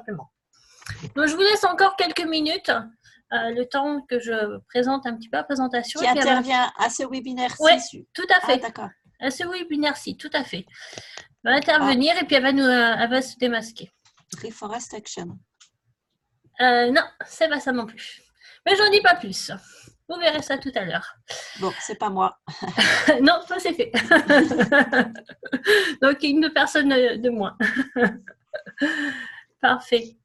simplement. Donc, je vous laisse encore quelques minutes, le temps que je présente un petit peu la présentation. Qui intervient à ce webinaire-ci? Oui, tout à fait. Ah, d'accord. À ce webinaire-ci, tout à fait. Elle va intervenir et puis elle va se démasquer. Reforest Action. Non, c'est pas ça non plus. Mais j'en dis pas plus. Vous verrez ça tout à l'heure. Bon, c'est pas moi. Non, ça c'est fait. Donc, une personne de moins. Parfait.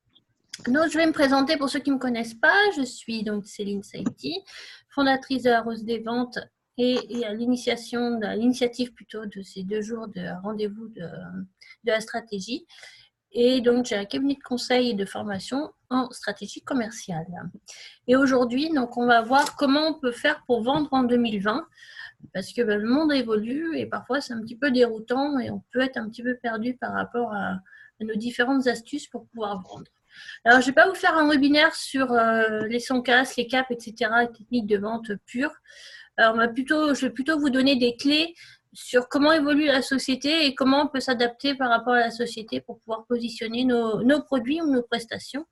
Donc, je vais me présenter pour ceux qui ne me connaissent pas. Je suis donc Céline Saïti, fondatrice de la Rose des Ventes et à l'initiative plutôt de ces 2 jours de rendez-vous de la stratégie. Et donc, j'ai un cabinet de conseil et de formation en stratégie commerciale. Et aujourd'hui, donc, on va voir comment on peut faire pour vendre en 2020, parce que le monde évolue et parfois c'est un petit peu déroutant et on peut être un petit peu perdu par rapport à nos différentes astuces pour pouvoir vendre. Alors, je ne vais pas vous faire un webinaire sur les sons casses, les caps, etc., les techniques de vente pures. Alors, je vais plutôt vous donner des clés sur comment évolue la société et comment on peut s'adapter par rapport à la société pour pouvoir positionner nos produits ou nos prestations.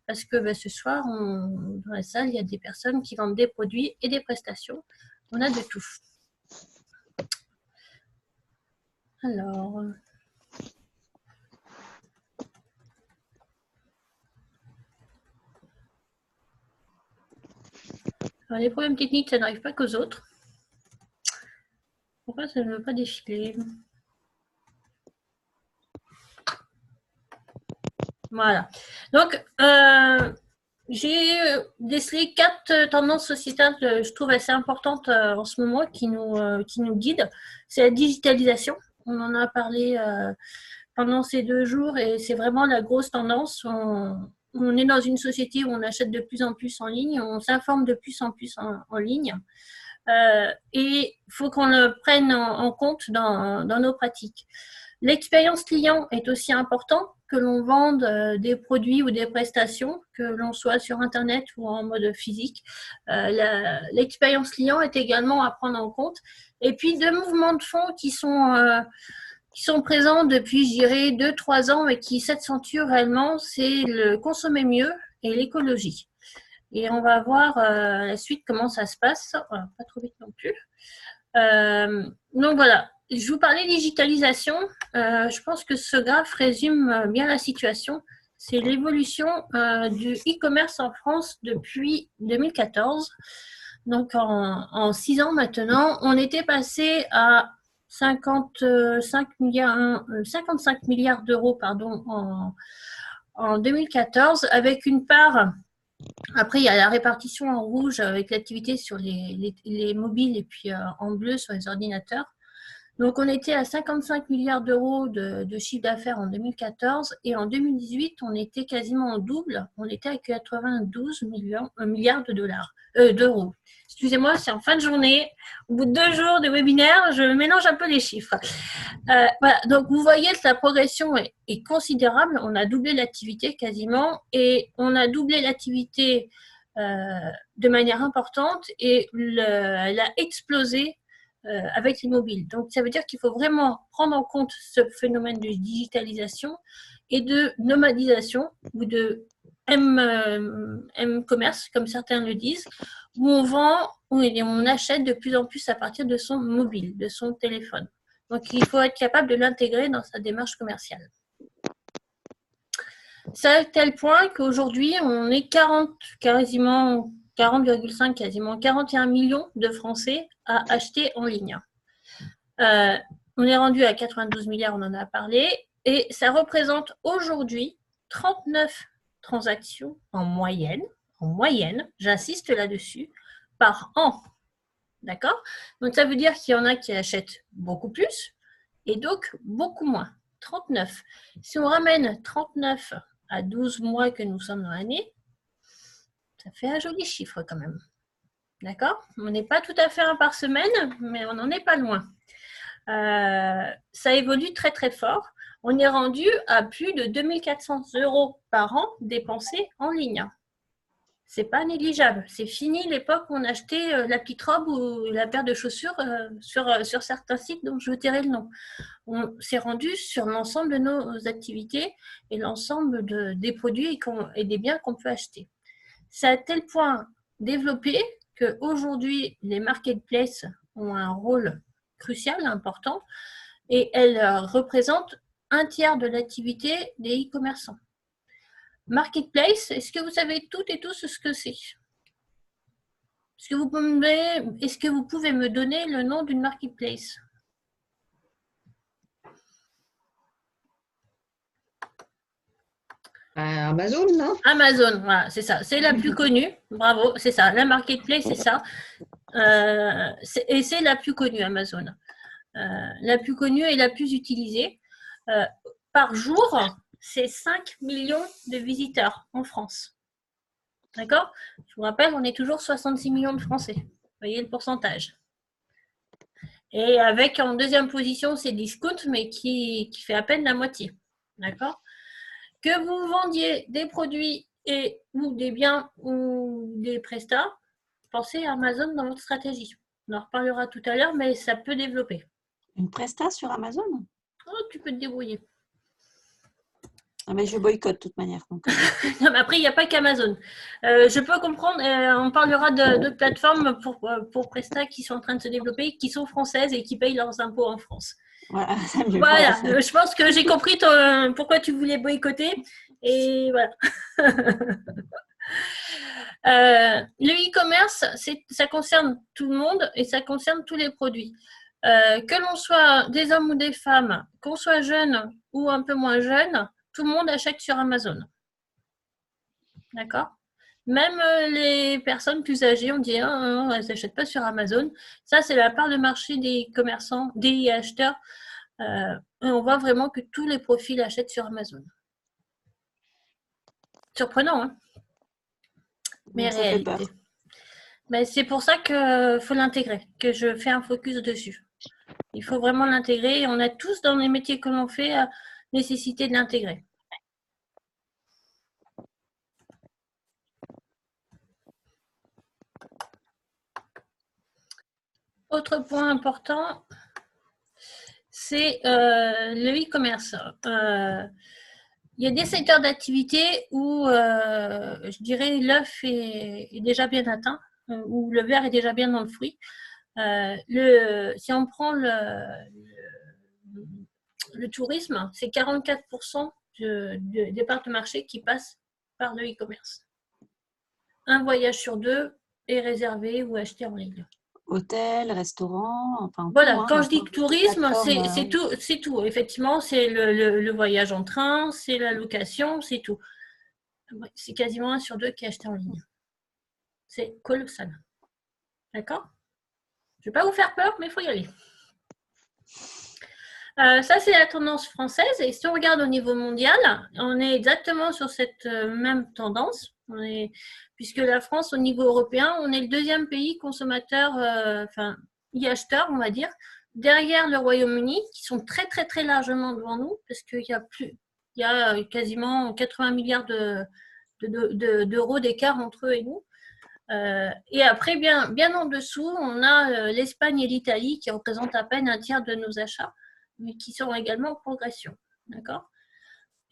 Parce que ce soir, dans la salle, il y a des personnes qui vendent des produits et des prestations. On a de tout. Alors, les problèmes techniques, ça n'arrive pas qu'aux autres. Pourquoi ça ne veut pas défiler? Voilà. Donc, j'ai décelé 4 tendances sociétales que je trouve assez importantes en ce moment qui nous guident. C'est la digitalisation. On en a parlé pendant ces 2 jours et c'est vraiment la grosse tendance. On est dans une société où on achète de plus en plus en ligne, on s'informe de plus en plus en ligne. Et il faut qu'on le prenne en compte dans nos pratiques. L'expérience client est aussi importante, que l'on vende des produits ou des prestations, que l'on soit sur Internet ou en mode physique. L'expérience client est également à prendre en compte. Et puis, 2 mouvements de fond qui sont présents depuis, je dirais, 2-3 ans et qui s'accentuent réellement, c'est le consommer mieux et l'écologie. Et on va voir la suite comment ça se passe. Voilà, pas trop vite non plus. Donc voilà, je vous parlais digitalisation. Je pense que ce graphe résume bien la situation. C'est l'évolution du e-commerce en France depuis 2014. Donc en 6 ans maintenant, on était passé à 55 milliards d'euros en 2014, avec une part. Après, il y a la répartition en rouge avec l'activité sur les mobiles et puis en bleu sur les ordinateurs. Donc, on était à 55 milliards d'euros de chiffre d'affaires en 2014 et en 2018, on était quasiment en double. On était à 92 milliards d'euros. Excusez-moi, c'est en fin de journée. Au bout de 2 jours de webinaire, je mélange un peu les chiffres. Voilà. Donc, vous voyez que la progression est considérable. On a doublé l'activité quasiment et on a doublé l'activité de manière importante et elle a explosé avec les mobiles. Donc, ça veut dire qu'il faut vraiment prendre en compte ce phénomène de digitalisation et de nomadisation ou de M-commerce, comme certains le disent, où on vend, où on achète de plus en plus à partir de son mobile, de son téléphone. Donc, il faut être capable de l'intégrer dans sa démarche commerciale. C'est à tel point qu'aujourd'hui, on est quasiment 40,5, quasiment 41 millions de Français à acheter en ligne. On est rendu à 92 milliards, on en a parlé, et ça représente aujourd'hui 39 transactions en moyenne, j'insiste là-dessus, par an. D'accord? Donc, ça veut dire qu'il y en a qui achètent beaucoup plus et donc beaucoup moins. 39. Si on ramène 39 à 12 mois que nous sommes dans l'année, ça fait un joli chiffre quand même. D'accord? On n'est pas tout à fait un par semaine, mais on n'en est pas loin. Ça évolue très très fort. On est rendu à plus de 2400 € par an dépensés en ligne. C'est pas négligeable. C'est fini l'époque où on achetait la petite robe ou la paire de chaussures sur certains sites dont je vous tairai le nom. On s'est rendu sur l'ensemble de nos activités et l'ensemble des produits et des biens qu'on peut acheter. C'est à tel point développé qu'aujourd'hui, les marketplaces ont un rôle crucial, important, et elles représentent un tiers de l'activité des e-commerçants. Marketplace, est-ce que vous savez toutes et tous ce que c'est? Est-ce que vous pouvez me donner le nom d'une marketplace? Amazon, non? Amazon, voilà, c'est ça. C'est la plus connue. Bravo, c'est ça. La marketplace, c'est ça. Et c'est la plus connue, Amazon. La plus connue et la plus utilisée. Par jour, c'est 5 millions de visiteurs en France. D'accord? Je vous rappelle, on est toujours 66 millions de Français. Vous voyez le pourcentage. Et avec en deuxième position, c'est Discount, mais qui fait à peine la moitié. D'accord? Que vous vendiez des produits ou des biens ou des prestats, pensez à Amazon dans votre stratégie. On en reparlera tout à l'heure, mais ça peut développer. Une presta sur Amazon? Oh, tu peux te débrouiller. Ah, mais je boycotte de toute manière. Donc. Non, mais après, il n'y a pas qu'Amazon. Je peux comprendre, on parlera d'autres plateformes pour Presta qui sont en train de se développer, qui sont françaises et qui payent leurs impôts en France. Voilà, c'est mieux. Voilà, je pense que j'ai compris pourquoi tu voulais boycotter. Et voilà. Le e-commerce, ça concerne tout le monde et ça concerne tous les produits. Que l'on soit des hommes ou des femmes, qu'on soit jeune ou un peu moins jeune, tout le monde achète sur Amazon. D'accord? Même les personnes plus âgées, on dit elles n'achètent pas sur Amazon. Ça, c'est la part de marché des commerçants, des acheteurs. Et on voit vraiment que tous les profils achètent sur Amazon. Surprenant, hein? Mais réalité. Mais c'est pour ça qu'il faut l'intégrer, que je fais un focus dessus. Il faut vraiment l'intégrer. On a tous dans les métiers que l'on fait nécessité de l'intégrer. Autre point important, c'est le e-commerce. Il y a des secteurs d'activité où, je dirais, l'œuf est déjà bien atteint, où le verre est déjà bien dans le fruit. Si on prend le tourisme, c'est 44% des parts de marché qui passent par le e-commerce. Un voyage sur deux est réservé ou acheté en ligne. Hôtel, restaurant, enfin. Voilà, tout, hein, quand je dis tourisme, c'est tout. Effectivement, c'est le voyage en train, c'est la location, c'est tout. C'est quasiment 1 sur 2 qui est acheté en ligne. C'est colossal. D'accord? Je ne vais pas vous faire peur, mais il faut y aller. Ça, c'est la tendance française. Et si on regarde au niveau mondial, on est exactement sur cette même tendance. Puisque la France, au niveau européen, on est le deuxième pays consommateur, e-acheteur, on va dire, derrière le Royaume-Uni, qui sont très, très, très largement devant nous, parce qu'il y a quasiment 80 milliards d'euros d'écart entre eux et nous. Et après, bien en dessous, on a l'Espagne et l'Italie qui représentent à peine un tiers de nos achats, mais qui sont également en progression. D'accord ?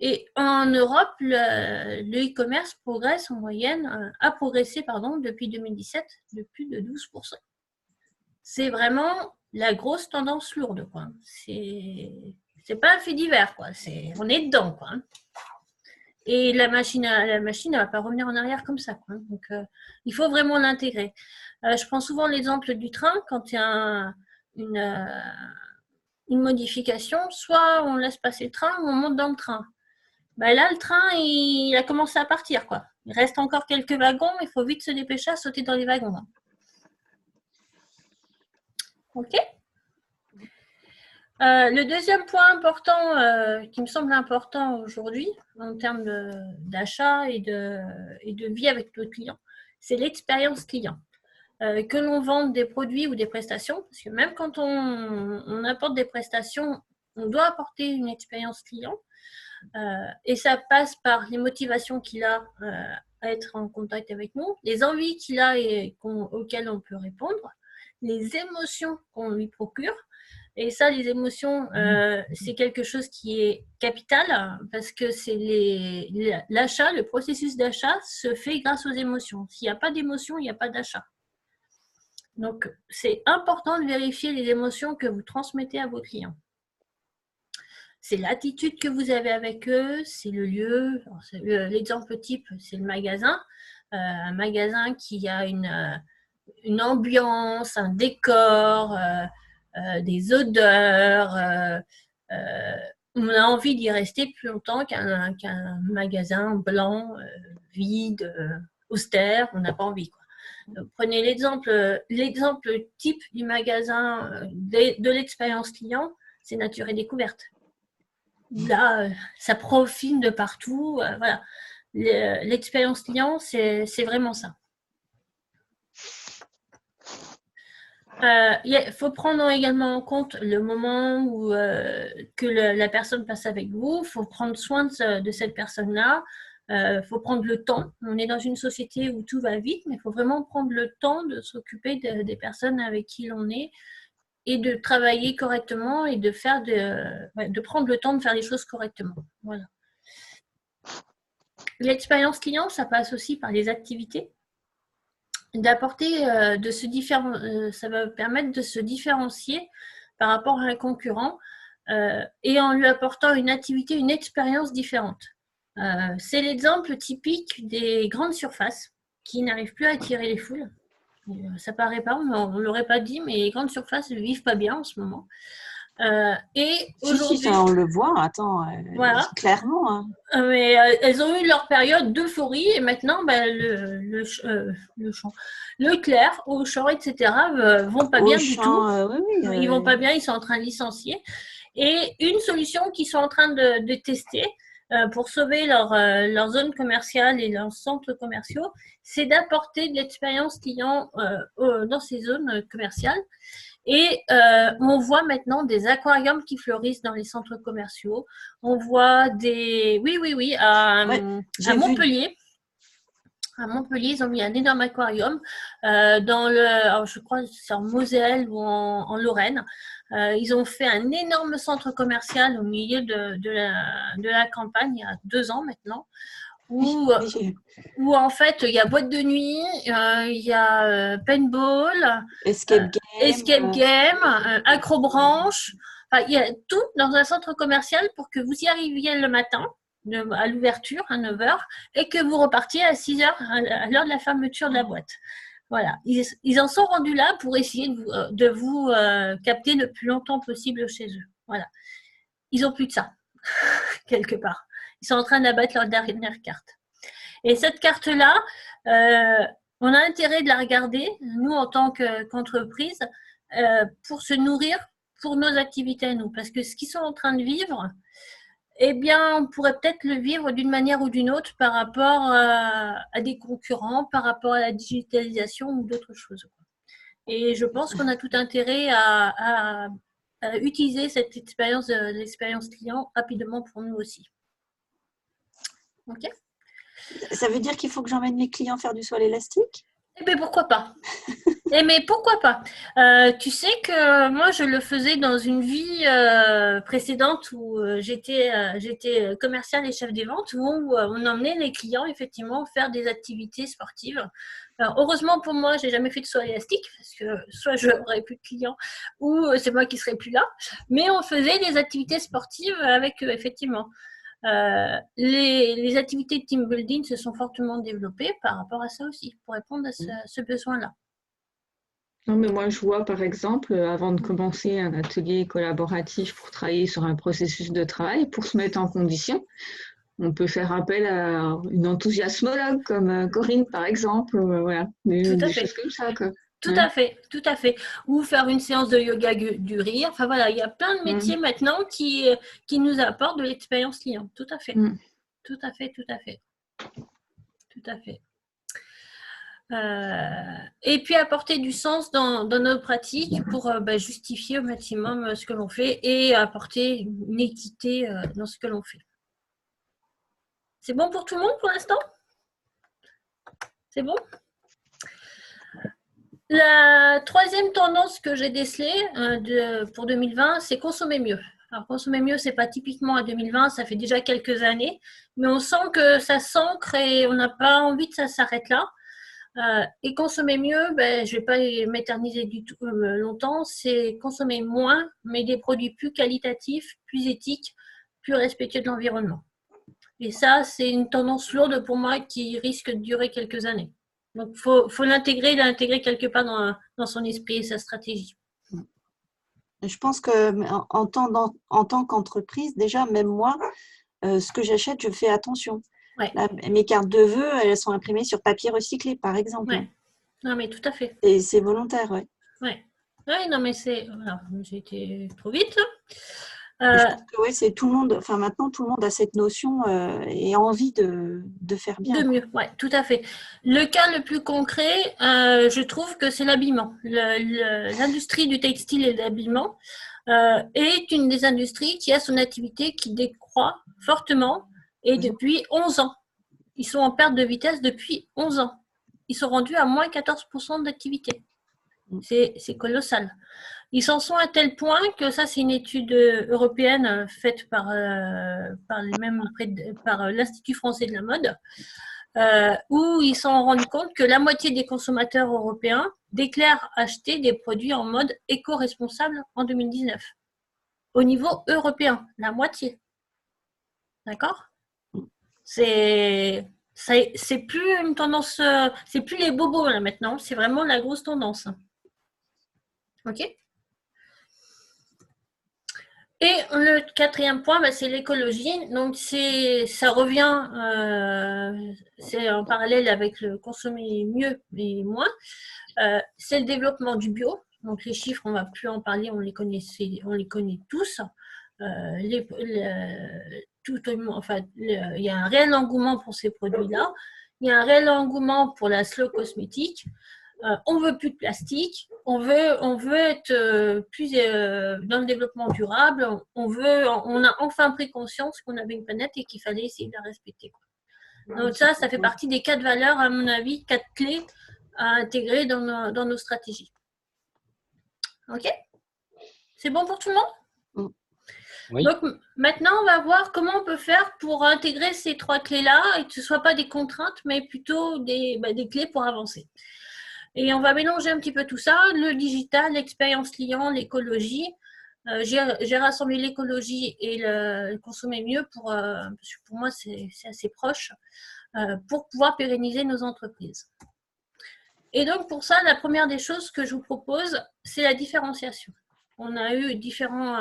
Et en Europe, le e-commerce progresse en moyenne, a progressé depuis 2017 de plus de 12%. C'est vraiment la grosse tendance lourde, quoi. C'est pas un fait divers, quoi. On est dedans, quoi. Et la machine ne va pas revenir en arrière comme ça, quoi. Donc, il faut vraiment l'intégrer. Je prends souvent l'exemple du train quand il y a une modification. Soit on laisse passer le train ou on monte dans le train. Ben là, le train, il a commencé à partir, quoi. Il reste encore quelques wagons, il faut vite se dépêcher à sauter dans les wagons. Hein. OK. Le deuxième point important qui me semble important aujourd'hui en termes d'achat et de vie avec nos clients, c'est l'expérience client. Que l'on vende des produits ou des prestations, parce que même quand on apporte des prestations, on doit apporter une expérience client. Et ça passe par les motivations qu'il a à être en contact avec nous, les envies qu'il a et auxquelles on peut répondre, les émotions qu'on lui procure. Et ça, les émotions, c'est quelque chose qui est capital parce que c'est l'achat, le processus d'achat se fait grâce aux émotions. S'il n'y a pas d'émotion, il n'y a pas d'achat. Donc, c'est important de vérifier les émotions que vous transmettez à vos clients. C'est l'attitude que vous avez avec eux, c'est le lieu. L'exemple type, c'est le magasin. Un magasin qui a une ambiance, un décor, des odeurs. On a envie d'y rester plus longtemps qu'un magasin blanc, vide, austère. On n'a pas envie, quoi. Prenez l'exemple type du magasin de l'expérience client, c'est Nature et Découverte. Là, ça profile de partout. Voilà. L'expérience client, c'est vraiment ça. Il faut prendre également en compte le moment où que la personne passe avec vous. Il faut prendre soin de cette personne-là. Il faut prendre le temps. On est dans une société où tout va vite, mais il faut vraiment prendre le temps de s'occuper des personnes avec qui l'on est et de travailler correctement et de prendre le temps de faire les choses correctement. Voilà. L'expérience client, ça passe aussi par les activités. D'apporter, ça va permettre de se différencier par rapport à un concurrent et en lui apportant une activité, une expérience différente. C'est l'exemple typique des grandes surfaces qui n'arrivent plus à attirer les foules. Ça paraît pas, on ne l'aurait pas dit, mais les grandes surfaces ne vivent pas bien en ce moment. Et aujourd'hui, si, on le voit, attends, voilà. Clairement. Hein. Mais elles ont eu leur période d'euphorie et maintenant, Leclerc, Auchan, etc. vont pas bien du tout. Ils vont pas bien, ils sont en train de licencier. Et une solution qu'ils sont en train de tester pour sauver leur zone commerciale et leurs centres commerciaux, c'est d'apporter de l'expérience client dans ces zones commerciales. Et on voit maintenant des aquariums qui fleurissent dans les centres commerciaux. On voit des... Oui, à Montpellier. À Montpellier, ils ont mis un énorme aquarium alors je crois que c'est en Moselle ou en Lorraine. Ils ont fait un énorme centre commercial au milieu de la campagne il y a 2 ans maintenant. Où en fait il y a boîte de nuit, il y a paintball, escape game, acrobranche. Enfin, il y a tout dans un centre commercial pour que vous y arriviez le matin à l'ouverture à 9h et que vous repartiez à 6h à l'heure de la fermeture de la boîte. Voilà, ils en sont rendus là pour essayer de vous capter le plus longtemps possible chez eux. Voilà, ils n'ont plus de ça quelque part. Ils sont en train d'abattre leur dernière carte. Et cette carte-là, on a intérêt de la regarder, nous, en tant qu'entreprise, pour se nourrir pour nos activités à nous. Parce que ce qu'ils sont en train de vivre, eh bien, on pourrait peut-être le vivre d'une manière ou d'une autre par rapport à des concurrents, par rapport à la digitalisation ou d'autres choses. Et je pense qu'on a tout intérêt à utiliser cette expérience, l'expérience client rapidement pour nous aussi. OK ? Ça veut dire qu'il faut que j'emmène mes clients faire du sol élastique ? Eh bien, pourquoi pas ? Mais pourquoi pas ? Tu sais que moi, je le faisais dans une vie précédente où j'étais commerciale et chef des ventes, où on emmenait les clients effectivement faire des activités sportives. Alors, heureusement pour moi, j'ai jamais fait de saut élastique parce que soit je n'aurais plus de clients ou c'est moi qui serais plus là. Mais on faisait des activités sportives avec eux, effectivement. Les activités de team building se sont fortement développées par rapport à ça aussi, pour répondre à ce besoin-là. Non, mais moi, je vois, par exemple, avant de commencer un atelier collaboratif pour travailler sur un processus de travail, pour se mettre en condition, on peut faire appel à une enthousiasmologue comme Corinne, par exemple. Voilà, des choses comme ça, quoi. Tout à fait. Ou faire une séance de yoga du rire. Enfin voilà, il y a plein de métiers maintenant qui nous apportent de l'expérience client. Tout à fait. Tout à fait. Et puis apporter du sens dans nos pratiques pour justifier au maximum ce que l'on fait et apporter une équité dans ce que l'on fait. C'est bon pour tout le monde pour l'instant? C'est bon? La troisième tendance que j'ai décelée pour 2020, c'est consommer mieux. Alors, consommer mieux, ce n'est pas typiquement à 2020, ça fait déjà quelques années, mais on sent que ça s'ancre et on n'a pas envie que ça s'arrête là. Et consommer mieux, ben, je ne vais pas m'éterniser du tout longtemps, c'est consommer moins, mais des produits plus qualitatifs, plus éthiques, plus respectueux de l'environnement. Et ça, c'est une tendance lourde pour moi qui risque de durer quelques années. Donc, il faut l'intégrer quelque part dans son esprit et sa stratégie. Je pense qu'en tant qu'entreprise, déjà, même moi, ce que j'achète, je fais attention. Ouais. Là, mes cartes de vœux, elles sont imprimées sur papier recyclé, par exemple. Ouais. Non, mais tout à fait. Et c'est volontaire, ouais. Ouais. Ouais, non, mais c'est... Voilà, j'ai été trop vite. Je pense que ouais, c'est tout le monde, enfin maintenant tout le monde a cette notion et envie de faire bien. De mieux, ouais, tout à fait. Le cas le plus concret, je trouve que c'est l'habillement. L'industrie du textile et de l'habillement est une des industries qui a son activité qui décroît fortement et depuis 11 ans. Ils sont en perte de vitesse depuis 11 ans. Ils sont rendus à moins 14% d'activité. C'est colossal. Ils s'en sont à tel point que ça, c'est une étude européenne faite par l'Institut français de la mode, où ils se sont rendus compte que la moitié des consommateurs européens déclarent acheter des produits en mode éco-responsable en 2019. Au niveau européen, la moitié. D'accord ? C'est plus une tendance, c'est plus les bobos là maintenant, c'est vraiment la grosse tendance. Ok ? Et le quatrième point, c'est l'écologie. Donc, ça revient, c'est en parallèle avec le consommer mieux et moins. C'est le développement du bio. Donc, les chiffres, on ne va plus en parler, on les connaît tous. Il y a un réel engouement pour ces produits-là. Il y a un réel engouement pour la slow cosmétique. On veut plus de plastique, on veut être plus dans le développement durable, on a enfin pris conscience qu'on avait une planète et qu'il fallait essayer de la respecter. Donc ça fait partie des 4 valeurs, à mon avis, 4 clés à intégrer dans nos stratégies. Ok ? C'est bon pour tout le monde ? Oui. Donc maintenant, on va voir comment on peut faire pour intégrer ces 3 clés-là et que ce ne soit pas des contraintes, mais plutôt des clés pour avancer. Et on va mélanger un petit peu tout ça, le digital, l'expérience client, l'écologie. J'ai rassemblé l'écologie et le consommer mieux parce que pour moi, c'est assez proche, pour pouvoir pérenniser nos entreprises. Et donc, pour ça, la première des choses que je vous propose, c'est la différenciation. On a eu différents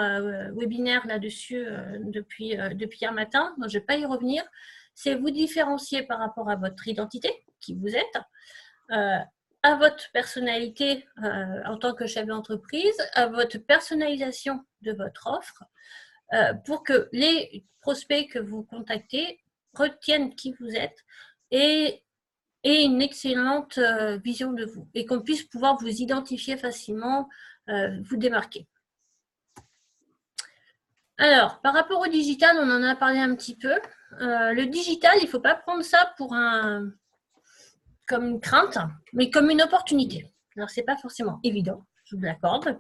webinaires là-dessus depuis hier matin, donc je ne vais pas y revenir. C'est vous différencier par rapport à votre identité, qui vous êtes, à votre personnalité en tant que chef d'entreprise, à votre personnalisation de votre offre, pour que les prospects que vous contactez retiennent qui vous êtes et une excellente vision de vous et qu'on puisse pouvoir vous identifier facilement, vous démarquer. Alors, par rapport au digital, on en a parlé un petit peu. Le digital, il ne faut pas prendre ça comme une crainte, mais comme une opportunité. Alors, ce n'est pas forcément évident, je vous l'accorde,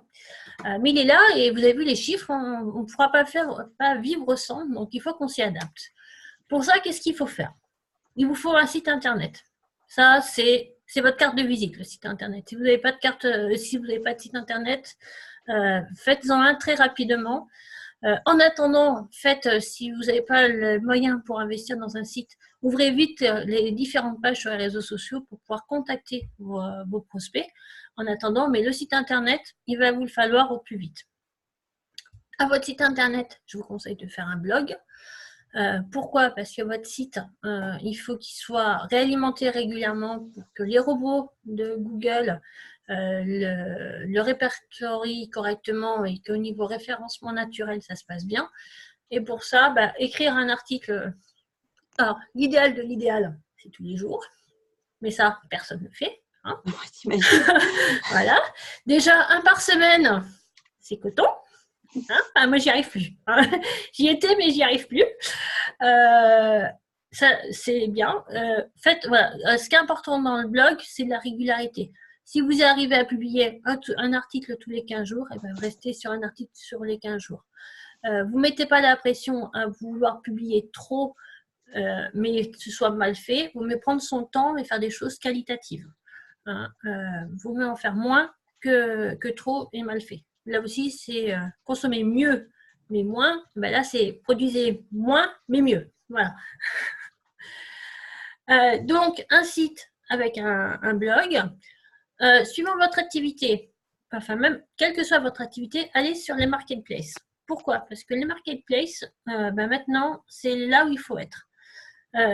mais il est là et vous avez vu les chiffres, on ne pourra pas vivre sans, donc il faut qu'on s'y adapte. Pour ça, qu'est-ce qu'il faut faire? Il vous faut un site internet. Ça, c'est votre carte de visite, le site internet. Si vous n'avez pas de site internet, faites-en un très rapidement. En attendant, si vous n'avez pas le moyen pour investir dans un site, ouvrez vite les différentes pages sur les réseaux sociaux pour pouvoir contacter vos prospects. En attendant, mais le site internet, il va vous le falloir au plus vite. À votre site internet, je vous conseille de faire un blog. Pourquoi? Parce que votre site, il faut qu'il soit réalimenté régulièrement pour que les robots de Google le répertorient correctement et qu'au niveau référencement naturel, ça se passe bien. Et pour ça, écrire un article, alors l'idéal de l'idéal, c'est tous les jours, mais ça, personne ne le fait. Hein. Voilà. Déjà, un par semaine, c'est coton. Hein, moi, j'y arrive plus. J'y étais, mais j'y arrive plus. ça, c'est bien. Voilà. Ce qui est important dans le blog, c'est la régularité. Si vous arrivez à publier un article tous les 15 jours, et bien restez sur un article sur les 15 jours. Vous ne mettez pas la pression à vouloir publier trop, mais que ce soit mal fait. Vous mieux prendre son temps et faire des choses qualitatives. Hein. Vaut mieux en faire moins que trop et mal fait. Là aussi, c'est consommer mieux, mais moins. Ben là, c'est produisez moins, mais mieux. Voilà. Donc, un site avec un blog. Suivant votre activité, enfin même quelle que soit votre activité, allez sur les marketplaces. Pourquoi? Parce que les marketplaces, maintenant, c'est là où il faut être.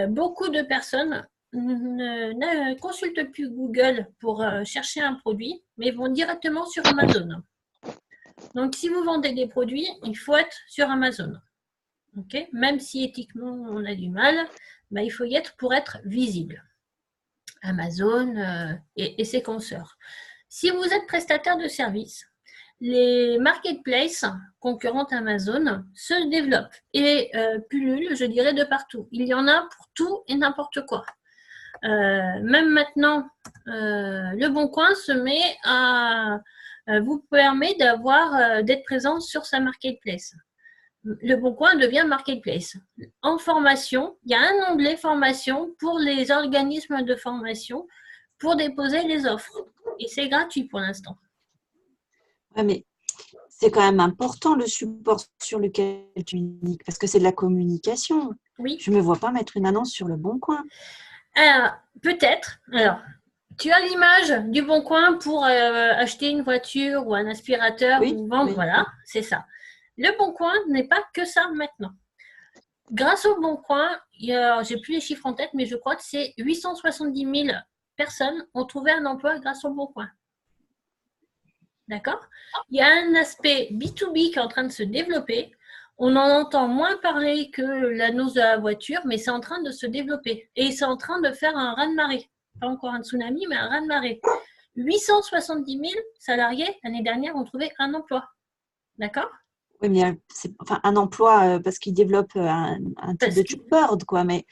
Beaucoup de personnes ne consultent plus Google pour chercher un produit, mais vont directement sur Amazon. Donc, si vous vendez des produits, il faut être sur Amazon. Okay? Même si éthiquement on a du mal, il faut y être pour être visible. Amazon et ses consorts. Si vous êtes prestataire de services, les marketplaces concurrentes Amazon se développent et pullulent, je dirais, de partout. Il y en a pour tout et n'importe quoi. Même maintenant, Le Bon Coin se met à vous permet d'être présent sur sa marketplace. Le Bon Coin devient marketplace. En formation, il y a un onglet formation pour les organismes de formation pour déposer les offres. Et c'est gratuit pour l'instant. Ouais, mais c'est quand même important le support sur lequel tu communiques, parce que c'est de la communication. Oui. Je ne me vois pas mettre une annonce sur Le Bon Coin. Alors, peut-être. Alors, tu as l'image du Bon Coin pour acheter une voiture ou un aspirateur ou vendre. Oui. Voilà, c'est ça. Le Bon Coin n'est pas que ça maintenant. Grâce au Bon Coin, je n'ai plus les chiffres en tête, mais je crois que c'est 870 000 personnes ont trouvé un emploi grâce au Bon Coin. D'accord? Il y a un aspect B2B qui est en train de se développer. On en entend moins parler que l'annonce de la voiture, mais c'est en train de se développer. Et c'est en train de faire un raz-de-marée. Pas encore un tsunami, mais un raz-de-marée. 870 000 salariés, l'année dernière, ont trouvé un emploi. D'accord? Oui, mais c'est un emploi parce qu'ils développent un type de job board, quoi, mais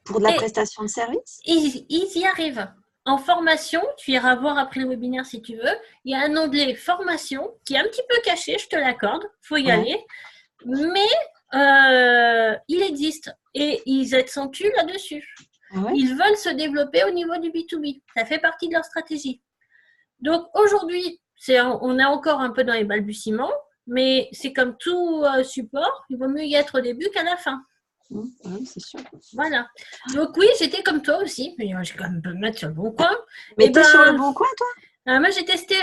pour de la prestation de service? Ils y arrivent. En formation, tu iras voir après le webinaire si tu veux, il y a un onglet formation qui est un petit peu caché, je te l'accorde, il faut y aller, mais il existe et ils accentuent là-dessus. Ils veulent se développer au niveau du B2B, ça fait partie de leur stratégie. Donc aujourd'hui, on est encore un peu dans les balbutiements, mais c'est comme tout support, il vaut mieux y être au début qu'à la fin. Oui, c'est sûr. Voilà. Donc oui, j'étais comme toi aussi. Mais j'ai quand même pu me mettre sur Le Bon Coin. Mais tu es sur Le Bon Coin, toi? Moi, j'ai testé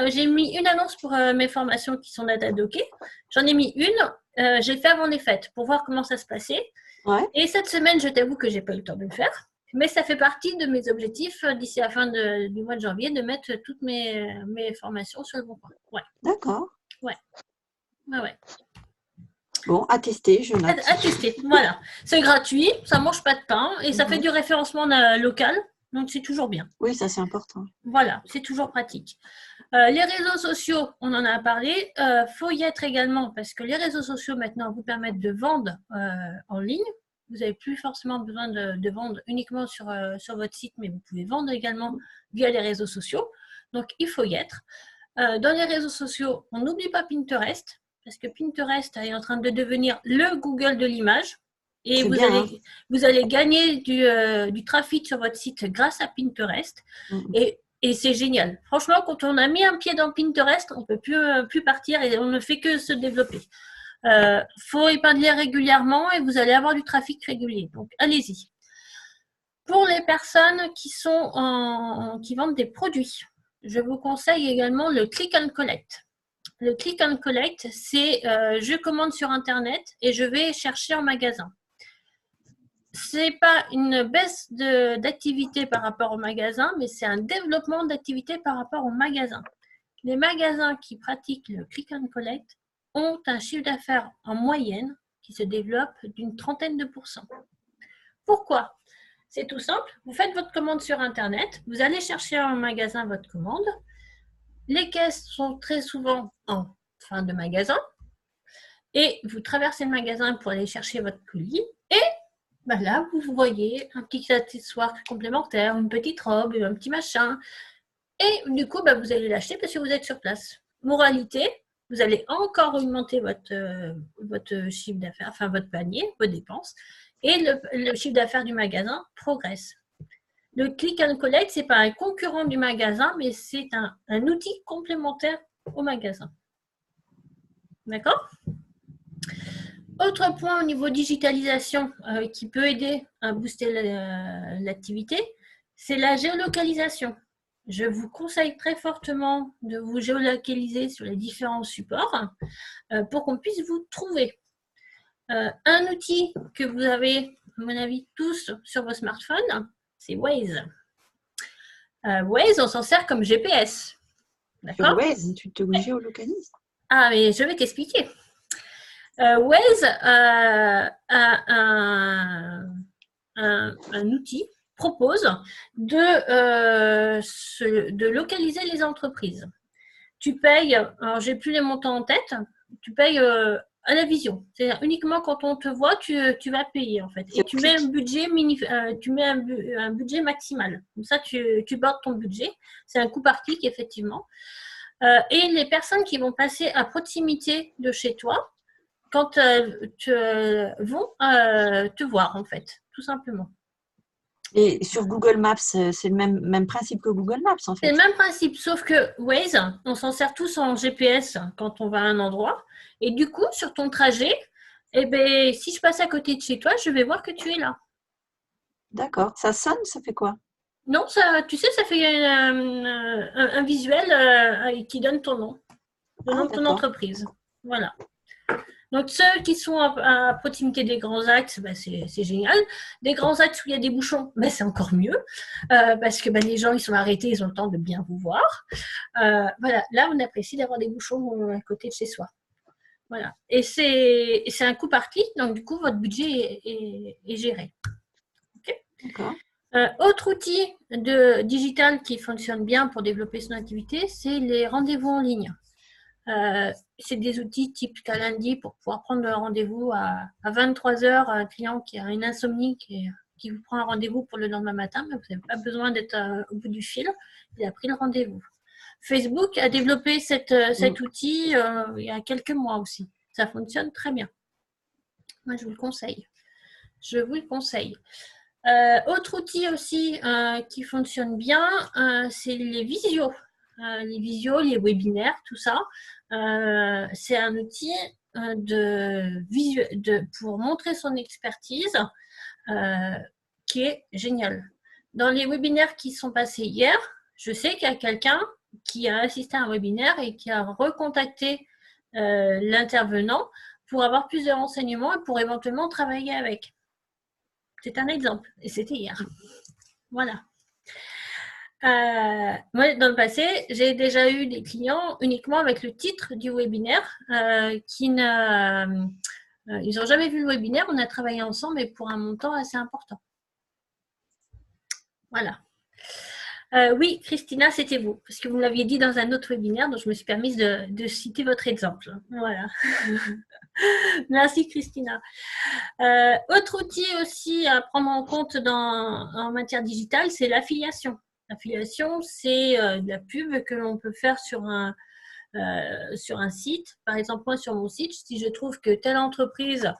j'ai mis une annonce pour mes formations qui sont datadockées. J'en ai mis une. J'ai fait avant les fêtes pour voir comment ça se passait. Ouais. Et cette semaine, je t'avoue que j'ai pas eu le temps de le faire. Mais ça fait partie de mes objectifs d'ici la fin du mois de janvier de mettre toutes mes formations sur Le Bon Coin. Ouais. D'accord. Ouais. Bon, à tester, je note. À tester, voilà. C'est gratuit, ça ne mange pas de pain et ça fait du référencement local, donc c'est toujours bien. Oui, ça c'est important. Voilà, c'est toujours pratique. Les réseaux sociaux, on en a parlé. Faut y être également parce que les réseaux sociaux maintenant vous permettent de vendre en ligne. Vous n'avez plus forcément besoin de vendre uniquement sur votre site, mais vous pouvez vendre également via les réseaux sociaux. Donc, il faut y être. Dans les réseaux sociaux, on n'oublie pas Pinterest. Parce que Pinterest est en train de devenir le Google de l'image. Et vous allez gagner du trafic sur votre site grâce à Pinterest. Et c'est génial. Franchement, quand on a mis un pied dans Pinterest, on ne peut plus partir et on ne fait que se développer. Faut épingler régulièrement et vous allez avoir du trafic régulier. Donc, allez-y. Pour les personnes qui vendent des produits, je vous conseille également le Click and Collect. Le Click and Collect, c'est je commande sur Internet et je vais chercher en magasin. Ce n'est pas une baisse d'activité par rapport au magasin, mais c'est un développement d'activité par rapport au magasin. Les magasins qui pratiquent le Click and Collect ont un chiffre d'affaires en moyenne qui se développe d'une 30%. Pourquoi? C'est tout simple. Vous faites votre commande sur Internet, vous allez chercher en magasin votre commande. Les caisses sont très souvent en fin de magasin et vous traversez le magasin pour aller chercher votre colis et Ben là, vous voyez un petit accessoire complémentaire, une petite robe, un petit machin. Et du coup, ben, vous allez l'acheter parce que vous êtes sur place. Moralité, vous allez encore augmenter votre chiffre d'affaires, enfin votre panier, vos dépenses, et le chiffre d'affaires du magasin progresse. Le click and collect, ce n'est pas un concurrent du magasin, mais c'est un outil complémentaire au magasin. D'accord? Autre point au niveau digitalisation qui peut aider à booster l'activité, c'est la géolocalisation. Je vous conseille très fortement de vous géolocaliser sur les différents supports pour qu'on puisse vous trouver. Un outil que vous avez, à mon avis, tous sur vos smartphones, c'est Waze. Waze, on s'en sert comme GPS. Sur Waze, tu te géolocalises. Ah, mais je vais t'expliquer. Waze a un outil propose de localiser les entreprises. Tu payes, alors j'ai plus les montants en tête, tu payes à la vision. C'est-à-dire uniquement quand on te voit, tu vas payer en fait. Et tu mets un budget un budget maximal. Comme ça, tu bordes ton budget. C'est un coût par clic, effectivement. Et les personnes qui vont passer à proximité de chez toi, quand vont te voir en fait, tout simplement. Et sur Google Maps, c'est le même principe que Google Maps en fait. C'est le même principe, sauf que Waze, on s'en sert tous en GPS quand on va à un endroit. Et du coup, sur ton trajet, eh ben, si je passe à côté de chez toi, je vais voir que tu es là. D'accord. Ça sonne, ça fait quoi? Non, ça, tu sais, ça fait un visuel qui donne ton nom, le nom de ton entreprise. Voilà. Donc, ceux qui sont à proximité des grands axes, ben, c'est génial. Des grands axes où il y a des bouchons, ben, c'est encore mieux. Parce que ben, les gens, ils sont arrêtés, ils ont le temps de bien vous voir. Voilà, là, on apprécie d'avoir des bouchons à côté de chez soi. Voilà. Et c'est un coût par clic, donc du coup, votre budget est géré. Okay. D'accord. Autre outil digital qui fonctionne bien pour développer son activité, c'est les rendez-vous en ligne. C'est des outils type Calendly pour pouvoir prendre un rendez-vous à 23h, un client qui a une insomnie qui vous prend un rendez-vous pour le lendemain matin, mais vous n'avez pas besoin d'être au bout du fil, il a pris le rendez-vous. Facebook a développé cet outil il y a quelques mois aussi. Ça fonctionne très bien. Moi, je vous le conseille. Je vous le conseille. Autre outil aussi qui fonctionne bien, c'est les visios. Les visios, les webinaires, tout ça. C'est un outil pour montrer son expertise qui est génial. Dans les webinaires qui sont passés hier, je sais qu'il y a quelqu'un qui a assisté à un webinaire et qui a recontacté l'intervenant pour avoir plus de renseignements et pour éventuellement travailler avec. C'est un exemple, et c'était hier. Voilà. Moi, dans le passé, j'ai déjà eu des clients uniquement avec le titre du webinaire ils n'ont jamais vu le webinaire. On a travaillé ensemble, mais pour un montant assez important. Voilà. Oui, Christina, c'était vous, parce que vous me l'aviez dit dans un autre webinaire, donc je me suis permise de citer votre exemple. Voilà. Merci, Christina. Autre outil aussi à prendre en compte en matière digitale, c'est l'affiliation. L'affiliation, c'est de la pub que l'on peut faire sur un site. Par exemple, moi, sur mon site, si je trouve que telle entreprise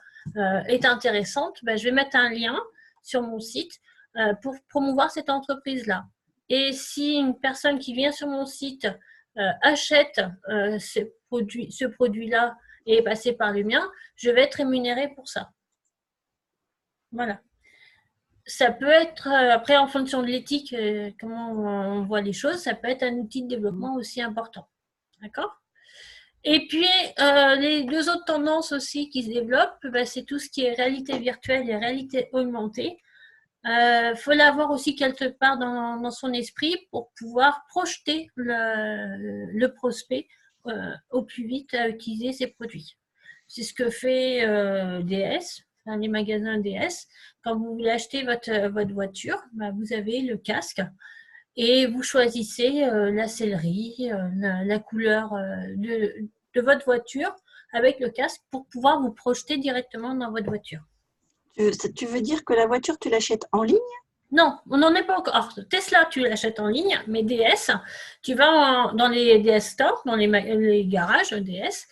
est intéressante, ben, je vais mettre un lien sur mon site pour promouvoir cette entreprise-là. Et si une personne qui vient sur mon site achète ce produit-là et est passé par le mien, je vais être rémunérée pour ça. Voilà. Ça peut être, après en fonction de l'éthique, comment on voit les choses, ça peut être un outil de développement aussi important. D'accord ? Et puis, les deux autres tendances aussi qui se développent, ben, c'est tout ce qui est réalité virtuelle et réalité augmentée. Faut l'avoir aussi quelque part dans son esprit pour pouvoir projeter le prospect au plus vite à utiliser ces produits. C'est ce que fait DS, les magasins DS. Quand vous voulez acheter votre voiture, bah, vous avez le casque et vous choisissez la sellerie, la couleur de votre voiture avec le casque pour pouvoir vous projeter directement dans votre voiture. Tu veux dire que la voiture, tu l'achètes en ligne? Non, on n'en est pas encore. Alors, Tesla, tu l'achètes en ligne, mais DS, tu vas dans les DS stores, dans les garages DS,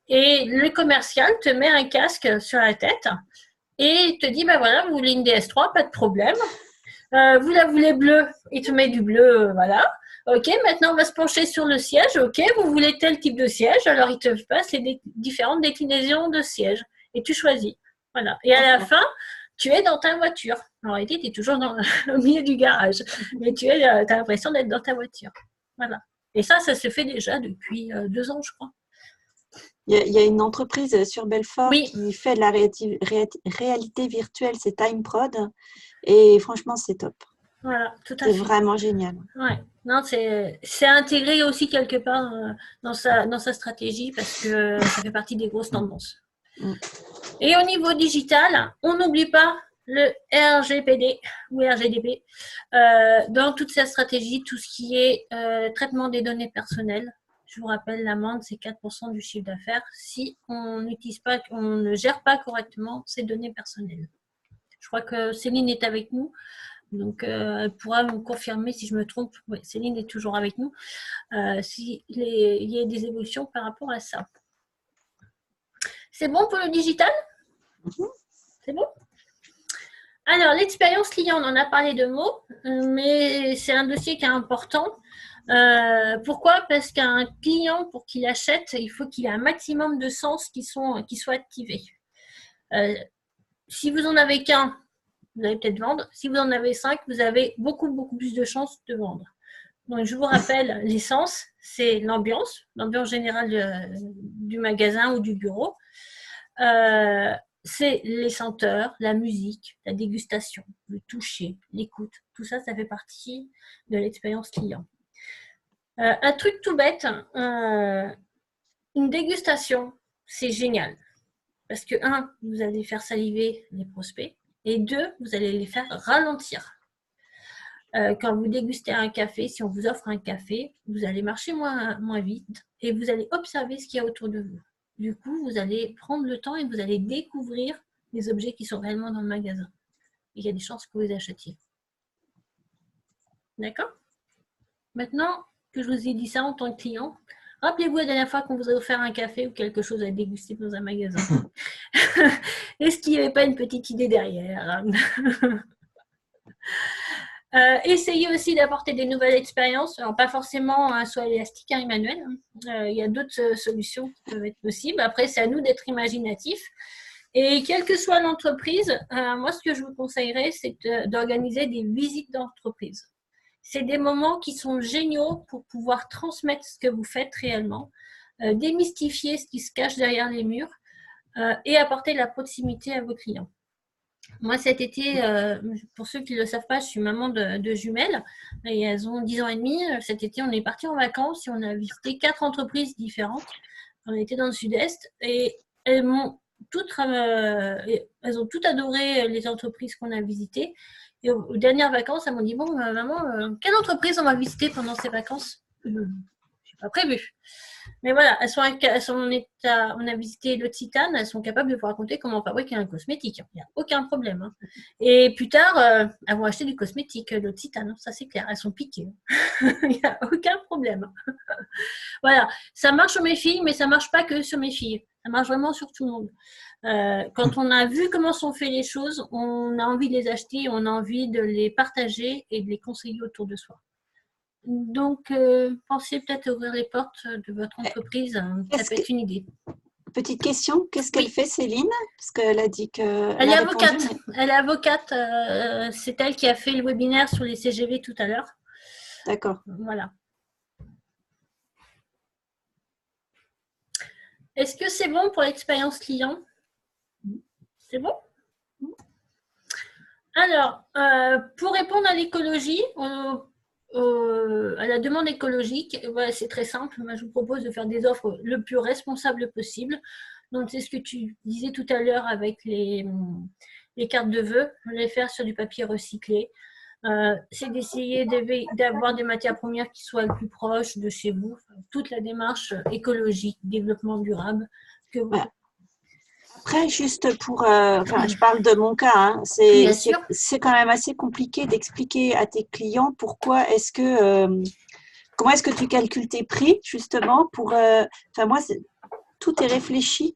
et le commercial te met un casque sur la tête et te dit, ben voilà, vous voulez une DS3, pas de problème. Vous la voulez bleue, il te met du bleu, voilà. Ok, maintenant on va se pencher sur le siège. Ok, vous voulez tel type de siège, alors il te passe les différentes déclinaisons de siège et tu choisis. Voilà. Et à la fin, tu es dans ta voiture. En réalité, tu es toujours au milieu du garage, mais tu as l'impression d'être dans ta voiture. Voilà. Et ça se fait déjà depuis 2 ans, je crois. Il y a une entreprise sur Belfort Oui. qui fait de la réalité virtuelle, c'est TimeProd. Et franchement, c'est top. Voilà, tout à C'est fait. vraiment génial. Ouais. Non, c'est intégré aussi quelque part dans sa stratégie parce que ça fait partie des grosses tendances. Et au niveau digital, on n'oublie pas le RGPD ou RGDP dans toute sa stratégie, tout ce qui est traitement des données personnelles. Je vous rappelle, l'amende, c'est 4% du chiffre d'affaires si on ne gère pas correctement ces données personnelles. Je crois que Céline est avec nous. Donc, elle pourra me confirmer si je me trompe. Oui, Céline est toujours avec nous. S'il y a des évolutions par rapport à ça. C'est bon pour le digital? C'est bon? Alors, l'expérience client, on en a parlé de mots, mais c'est un dossier qui est important. Pourquoi? Parce qu'un client, pour qu'il achète, il faut qu'il ait un maximum de sens qui soient activés. Si vous en avez qu'un, vous allez peut-être vendre. Si vous en avez 5, vous avez beaucoup, beaucoup plus de chances de vendre. Donc, je vous rappelle, l'essence, c'est l'ambiance générale du magasin ou du bureau. C'est les senteurs, la musique, la dégustation, le toucher, l'écoute. Tout ça, ça fait partie de l'expérience client. Un truc tout bête, une dégustation, c'est génial. Parce que, 1, vous allez faire saliver les prospects. Et 2, vous allez les faire ralentir. Quand vous dégustez un café, si on vous offre un café, vous allez marcher moins vite et vous allez observer ce qu'il y a autour de vous. Du coup, vous allez prendre le temps et vous allez découvrir les objets qui sont réellement dans le magasin. Et il y a des chances que vous les achetiez. D'accord? Maintenant que je vous ai dit ça en tant que client, rappelez-vous la dernière fois qu'on vous a offert un café ou quelque chose à déguster dans un magasin. Est-ce qu'il n'y avait pas une petite idée derrière? Essayez aussi d'apporter des nouvelles expériences. Alors, pas forcément un saut élastique, hein, Emmanuel. Il y a d'autres solutions qui peuvent être possibles. Après, c'est à nous d'être imaginatifs. Et quelle que soit l'entreprise, moi, ce que je vous conseillerais, c'est d'organiser des visites d'entreprise. C'est des moments qui sont géniaux pour pouvoir transmettre ce que vous faites réellement, démystifier ce qui se cache derrière les murs et apporter de la proximité à vos clients. Moi, cet été, pour ceux qui ne le savent pas, je suis maman de jumelles et elles ont 10 ans et demi. Cet été, on est parti en vacances et on a visité 4 entreprises différentes. On était dans le sud-est et elles ont toutes adoré les entreprises qu'on a visitées. Et aux dernières vacances, elles m'ont dit, bon, maman, quelle entreprise on va visiter pendant ces vacances? Je n'ai pas prévu. Mais voilà, on a visité l'Occitane, elles sont capables de vous raconter comment fabriquer un cosmétique. Il n'y a aucun problème. Hein. Et plus tard, elles vont acheter du cosmétique, l'Occitane, ça c'est clair, elles sont piquées. Il n'y a aucun problème. Voilà, ça marche sur mes filles, mais ça ne marche pas que sur mes filles. Ça marche vraiment sur tout le monde. Quand on a vu comment sont faites les choses, on a envie de les acheter, on a envie de les partager et de les conseiller autour de soi. Donc, pensez peut-être à ouvrir les portes de votre entreprise. Ça peut être une idée. Petite question, qu'est-ce qu'elle fait, Céline? Parce qu'elle a dit que... Elle est avocate. Elle est avocate. C'est elle qui a fait le webinaire sur les CGV tout à l'heure. D'accord. Voilà. Est-ce que c'est bon pour l'expérience client? C'est bon? Alors, pour répondre à l'écologie, à la demande écologique, voilà, c'est très simple. Moi, je vous propose de faire des offres le plus responsables possible. Donc, c'est ce que tu disais tout à l'heure avec les cartes de vœux, les faire sur du papier recyclé. C'est d'essayer d'avoir des matières premières qui soient le plus proches de chez vous. Toute la démarche écologique, développement durable. Après, juste pour, enfin, je parle de mon cas, hein, Bien sûr. c'est quand même assez compliqué d'expliquer à tes clients pourquoi est-ce que, comment est-ce que tu calcules tes prix, justement, pour, enfin, moi, tout est réfléchi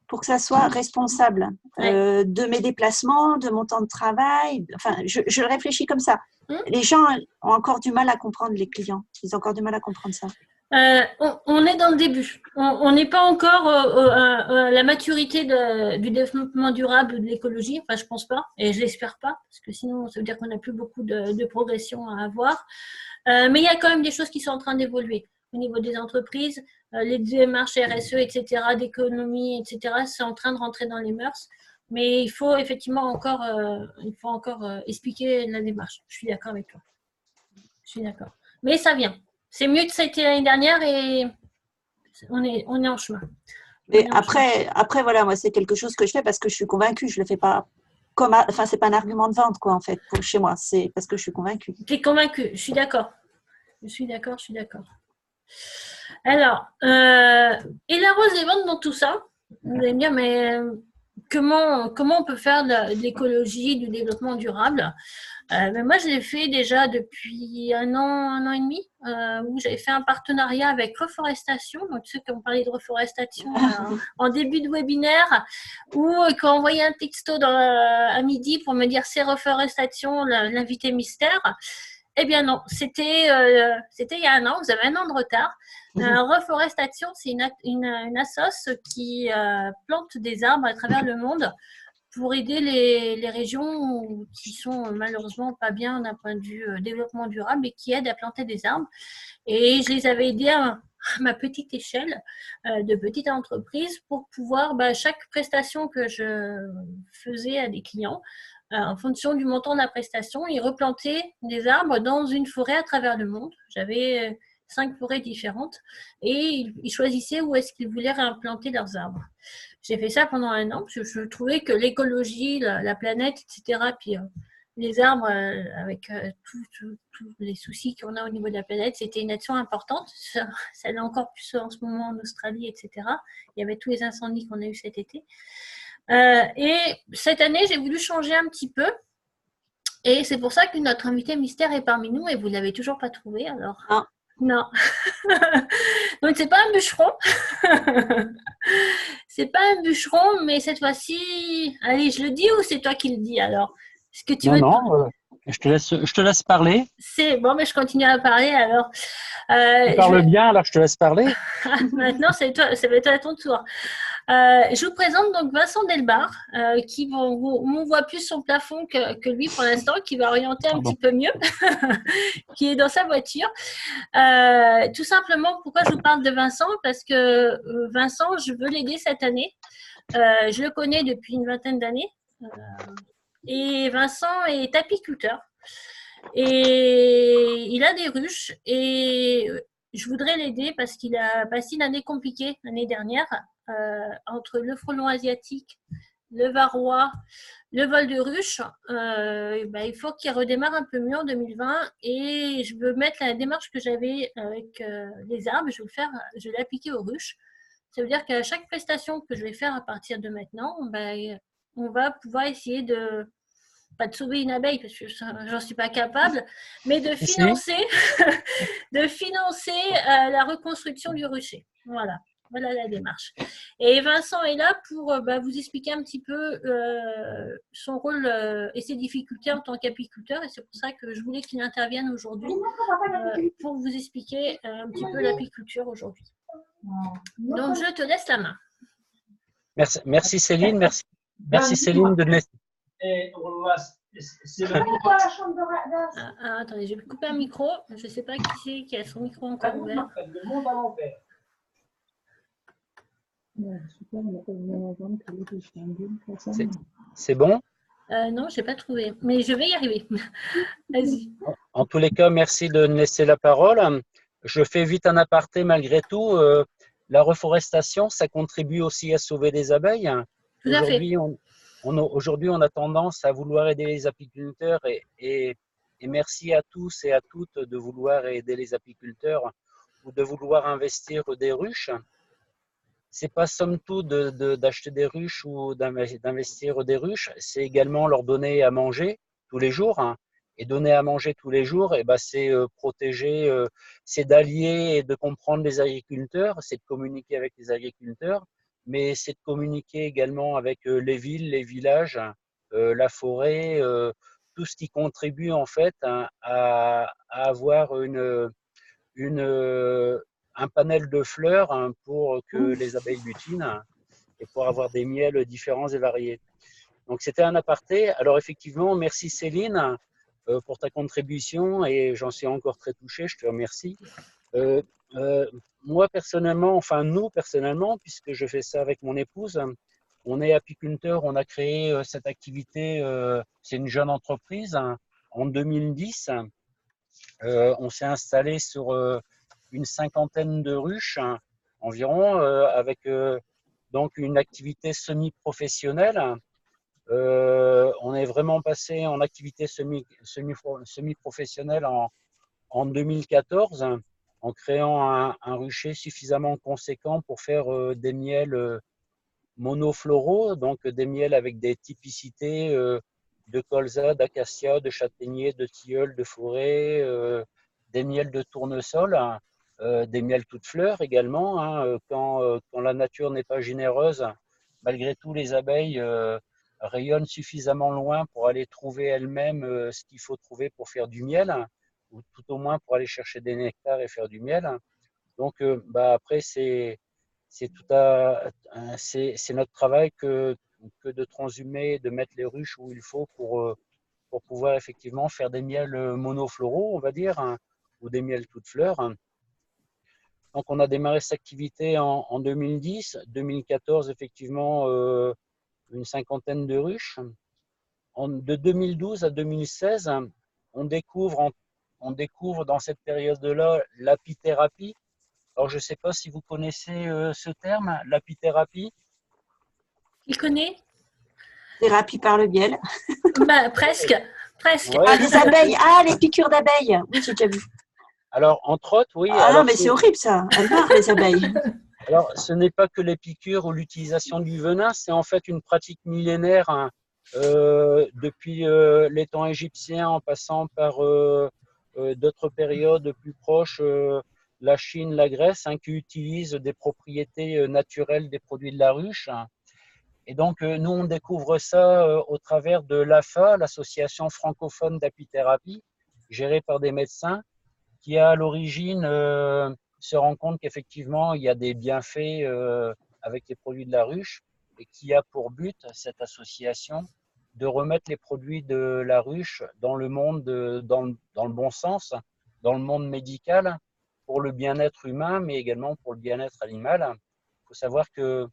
pour que ça soit responsable Ouais. de mes déplacements, de mon temps de travail. Enfin, je le réfléchis comme ça. Hum. Les gens ont encore du mal à comprendre, les clients. Ils ont encore du mal à comprendre ça. On est dans le début. On n'est pas encore à la maturité du développement durable ou de l'écologie. Enfin, je pense pas, et je l'espère pas, parce que sinon, ça veut dire qu'on n'a plus beaucoup de progression à avoir. Mais il y a quand même des choses qui sont en train d'évoluer au niveau des entreprises, les démarches RSE, etc., d'économie, etc. C'est en train de rentrer dans les mœurs. Mais il faut effectivement encore, expliquer la démarche. Je suis d'accord avec toi. Je suis d'accord. Mais ça vient. C'est mieux que ça a été l'année dernière et on est en chemin. Mais après, voilà, moi, c'est quelque chose que je fais parce que je suis convaincue. Je le fais pas comme, enfin, c'est pas un argument de vente, quoi, en fait, pour chez moi. C'est parce que je suis convaincue. Tu es convaincue. Je suis d'accord. Je suis d'accord. Alors, et la rose des ventes dans tout ça, vous allez me dire, mais comment on peut faire de l'écologie, du développement durable? Mais moi, je l'ai fait déjà depuis un an et demi, où j'avais fait un partenariat avec Reforestation. Donc, ceux qui ont parlé de reforestation en début de webinaire, ou qui ont envoyé un texto à midi pour me dire c'est Reforestation, l'invité mystère. Eh bien non, c'était il y a un an, vous avez un an de retard. Reforestation, c'est une assoce qui plante des arbres à travers le monde pour aider les régions qui sont malheureusement pas bien d'un point de vue développement durable et qui aident à planter des arbres. Et je les avais aidés à ma petite échelle de petite entreprise pour pouvoir, chaque prestation que je faisais à des clients, en fonction du montant de la prestation, ils replantaient des arbres dans une forêt à travers le monde. J'avais 5 forêts différentes et ils choisissaient où est-ce qu'ils voulaient réimplanter leurs arbres. J'ai fait ça pendant un an parce que je trouvais que l'écologie, la planète, etc., puis les arbres, avec tous les soucis qu'on a au niveau de la planète, c'était une action importante. Ça l'est encore plus en ce moment en Australie, etc. Il y avait tous les incendies qu'on a eu cet été. Et cette année, j'ai voulu changer un petit peu. Et c'est pour ça que notre invité mystère est parmi nous et vous ne l'avez toujours pas trouvé. Alors, non. Donc, c'est pas un bûcheron. C'est pas un bûcheron, mais cette fois-ci, allez, je le dis ou c'est toi qui le dis alors? Est-ce que tu veux je te laisse parler. C'est bon, mais je continue à parler alors. Tu parles bien, alors je te laisse parler. Maintenant, ça va être à ton tour. Je vous présente donc Vincent Delbar, qui on voit plus son plafond que lui pour l'instant, qui va orienter un petit peu mieux, qui est dans sa voiture. Tout simplement, pourquoi je vous parle de Vincent? Parce que Vincent, je veux l'aider cette année. Je le connais depuis une vingtaine d'années. Et Vincent est apiculteur. Et il a des ruches. Et je voudrais l'aider parce qu'il a passé une année compliquée l'année dernière, entre le frelon asiatique, le varroa, le vol de ruche. Il faut qu'il redémarre un peu mieux en 2020 et je veux mettre la démarche que j'avais avec les arbres, je vais l'appliquer aux ruches. Ça veut dire qu'à chaque prestation que je vais faire à partir de maintenant, on va pouvoir essayer pas de sauver une abeille parce que j'en suis pas capable, mais de financer, la reconstruction du rucher. Voilà la démarche. Et Vincent est là pour vous expliquer un petit peu son rôle et ses difficultés en tant qu'apiculteur. Et c'est pour ça que je voulais qu'il intervienne aujourd'hui pour vous expliquer un petit peu l'apiculture aujourd'hui. Donc, je te laisse la main. Merci Céline. Merci Céline de laisser. Attendez, je vais couper un micro. Je ne sais pas qui c'est qui a son micro encore ouvert. C'est bon? Non, je n'ai pas trouvé, mais je vais y arriver. Vas-y. En tous les cas, merci de me laisser la parole. Je fais vite un aparté malgré tout. La reforestation, ça contribue aussi à sauver des abeilles. Tout à fait. Aujourd'hui, on a tendance à vouloir aider les apiculteurs et merci à tous et à toutes de vouloir aider les apiculteurs ou de vouloir investir des ruches. c'est pas somme toute d'acheter des ruches ou d'investir des ruches, c'est également leur donner à manger tous les jours. Hein. Et donner à manger tous les jours, et ben c'est protéger, c'est d'allier et de comprendre les agriculteurs, c'est de communiquer avec les agriculteurs, mais c'est de communiquer également avec les villes, les villages, la forêt, tout ce qui contribue en fait à avoir un panel de fleurs pour que les abeilles butinent et pour avoir des miels différents et variés. Donc c'était un aparté. Alors effectivement, merci Céline pour ta contribution et j'en suis encore très touché, je te remercie. Euh, moi personnellement, enfin nous personnellement, puisque je fais ça avec mon épouse, on est apiculteur, on a créé cette activité, c'est une jeune entreprise en 2010. On s'est installé sur une cinquantaine de ruches environ, avec donc une activité semi-professionnelle. On est vraiment passé en activité semi-professionnelle en 2014 en créant un rucher suffisamment conséquent pour faire des miels monofloraux, donc des miels avec des typicités de colza, d'acacia, de châtaignier, de tilleul, de forêt, des miels de tournesol, des miels toutes fleurs également. Hein, quand la nature n'est pas généreuse, malgré tout, les abeilles rayonnent suffisamment loin pour aller trouver elles-mêmes ce qu'il faut trouver pour faire du miel, ou tout au moins pour aller chercher des nectars et faire du miel. Donc, après, c'est notre travail que de transhumer, de mettre les ruches où il faut pour pouvoir effectivement faire des miels monofloraux, on va dire, hein, ou des miels toutes fleurs. Hein. Donc, on a démarré cette activité en 2010. 2014, effectivement, une cinquantaine de ruches. De 2012 à 2016, on découvre dans cette période-là l'apithérapie. Alors, je ne sais pas si vous connaissez ce terme, l'apithérapie. Qui connaît? Thérapie par le miel. Bah, presque. Presque. Ouais. Ah, les abeilles. Ah, les piqûres d'abeilles. Oui, j'ai déjà vu. Alors, entre autres, oui. Ah alors, non, mais c'est horrible ça. Elles meurent, les abeilles. Alors, ce n'est pas que les piqûres ou l'utilisation du venin, c'est en fait une pratique millénaire hein, depuis les temps égyptiens en passant par d'autres périodes plus proches, la Chine, la Grèce, hein, qui utilisent des propriétés naturelles des produits de la ruche. Hein. Et donc, nous, on découvre ça au travers de l'AFA, l'Association francophone d'apithérapie, gérée par des médecins, qui a à l'origine se rend compte qu'effectivement, il y a des bienfaits avec les produits de la ruche et qui a pour but, cette association, de remettre les produits de la ruche dans le monde, dans le bon sens, dans le monde médical, pour le bien-être humain, mais également pour le bien-être animal. Il faut savoir que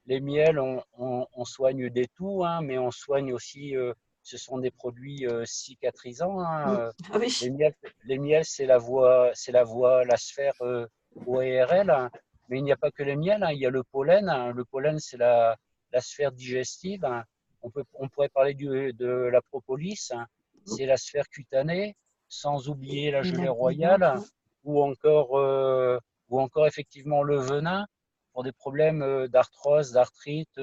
les miels, on soigne des toux, hein, mais on soigne aussi, ce sont des produits cicatrisants. Hein, Ah oui. les miels, c'est la voie, la sphère ORL, hein, mais il n'y a pas que les miels, hein, il y a le pollen. Hein, le pollen, c'est la sphère digestive. Hein, on pourrait parler de la propolis, hein, c'est la sphère cutanée, sans oublier la gelée royale, ou encore effectivement le venin pour des problèmes d'arthrose, d'arthrite